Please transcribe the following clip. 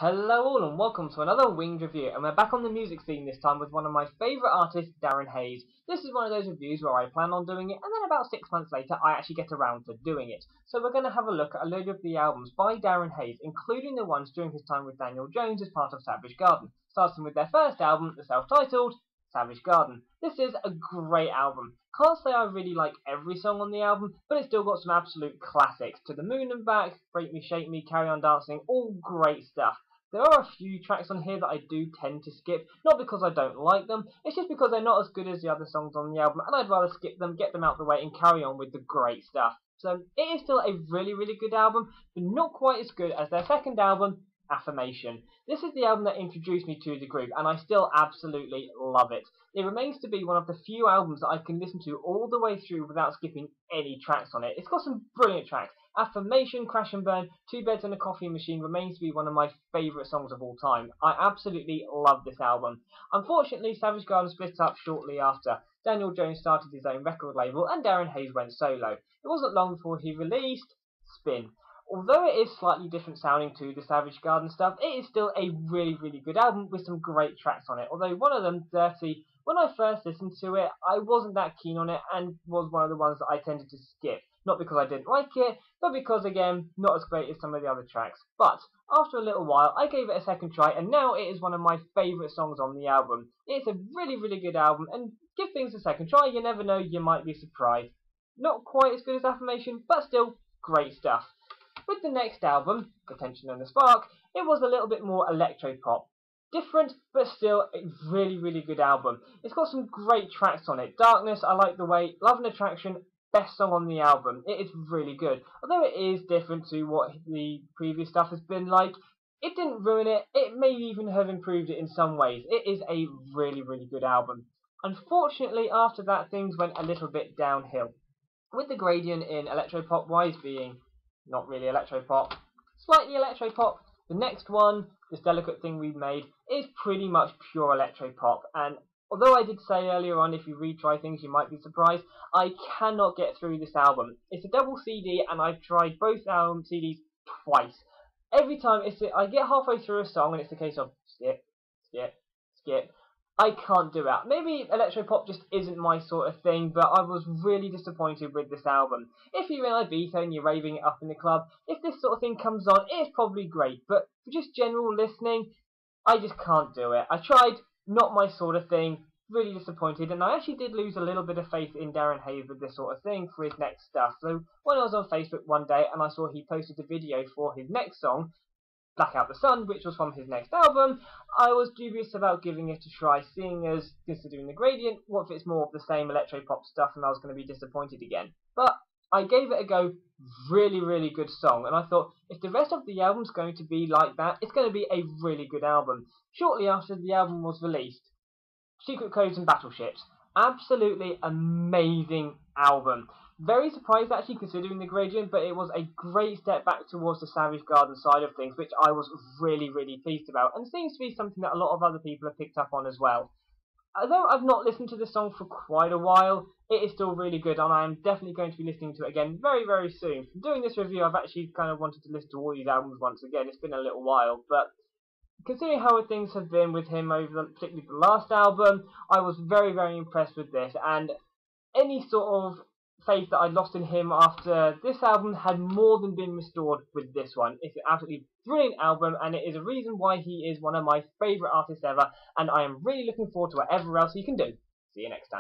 Hello all and welcome to another Winged review, and we're back on the music scene this time with one of my favourite artists, Darren Hayes. This is one of those reviews where I plan on doing it and then about 6 months later I actually get around to doing it. So we're going to have a look at a load of the albums by Darren Hayes, including the ones during his time with Daniel Jones as part of Savage Garden, starting with their first album, the self-titled Savage Garden. This is a great album. Can't say I really like every song on the album, but it's still got some absolute classics. To the Moon and Back, Break Me, Shake Me, Carry On Dancing, all great stuff. There are a few tracks on here that I do tend to skip, not because I don't like them, it's just because they're not as good as the other songs on the album, and I'd rather skip them, get them out the way, and carry on with the great stuff. So it is still a really, really good album, but not quite as good as their second album, Affirmation. This is the album that introduced me to the group, and I still absolutely love it. It remains to be one of the few albums that I can listen to all the way through without skipping any tracks on it. It's got some brilliant tracks. Affirmation, Crash and Burn, Two Beds and a Coffee Machine remains to be one of my favourite songs of all time. I absolutely love this album. Unfortunately, Savage Garden split up shortly after. Daniel Jones started his own record label and Darren Hayes went solo. It wasn't long before he released Spin. Although it is slightly different sounding to the Savage Garden stuff, it is still a really, really good album with some great tracks on it. Although one of them, Dirty, when I first listened to it, I wasn't that keen on it and was one of the ones that I tended to skip. Not because I didn't like it, but because, again, not as great as some of the other tracks. But after a little while, I gave it a second try, and now it is one of my favourite songs on the album. It's a really, really good album, and give things a second try, you never know, you might be surprised. Not quite as good as Affirmation, but still great stuff. With the next album, The Tension and the Spark, it was a little bit more electro-pop. Different, but still a really, really good album. It's got some great tracks on it. Darkness, I Like the Way, Love and Attraction, best song on the album. It is really good. Although it is different to what the previous stuff has been like, it didn't ruin it. It may even have improved it in some ways. It is a really, really good album. Unfortunately, after that, things went a little bit downhill. With the gradient in electro-pop-wise being not really electro-pop, slightly electro-pop, the next one, This Delicate Thing We Made, is pretty much pure electro-pop, and although I did say earlier on if you retry things you might be surprised, I cannot get through this album. It's a double CD and I've tried both album CDs twice. Every time I get halfway through a song and it's a case of skip, skip, skip. I can't do it. Maybe electropop just isn't my sort of thing, but I was really disappointed with this album. If you're in Ibiza and you're raving it up in the club, if this sort of thing comes on, it's probably great, but for just general listening, I just can't do it. I tried, not my sort of thing, really disappointed, and I actually did lose a little bit of faith in Darren Hayes with this sort of thing for his next stuff. So when I was on Facebook one day and I saw he posted a video for his next song, Blackout the Sun, which was from his next album, I was dubious about giving it a try, seeing as, considering the gradient, what if it's more of the same electropop stuff and I was going to be disappointed again. But I gave it a go, really, really good song, and I thought, if the rest of the album's going to be like that, it's going to be a really good album. Shortly after the album was released, Secret Codes and Battleships. Absolutely amazing album. Very surprised actually considering the gradient, but it was a great step back towards the Savage Garden side of things, which I was really, really pleased about, and seems to be something that a lot of other people have picked up on as well. Although I've not listened to this song for quite a while, it is still really good, and I am definitely going to be listening to it again very, very soon. From doing this review, I've actually kind of wanted to listen to all these albums once again. It's been a little while, but considering how things have been with him over particularly the last album, I was very, very impressed with this, and any sort of faith that I'd lost in him after this album had more than been restored with this one. It's an absolutely brilliant album, and it is a reason why he is one of my favourite artists ever, and I am really looking forward to whatever else he can do. See you next time.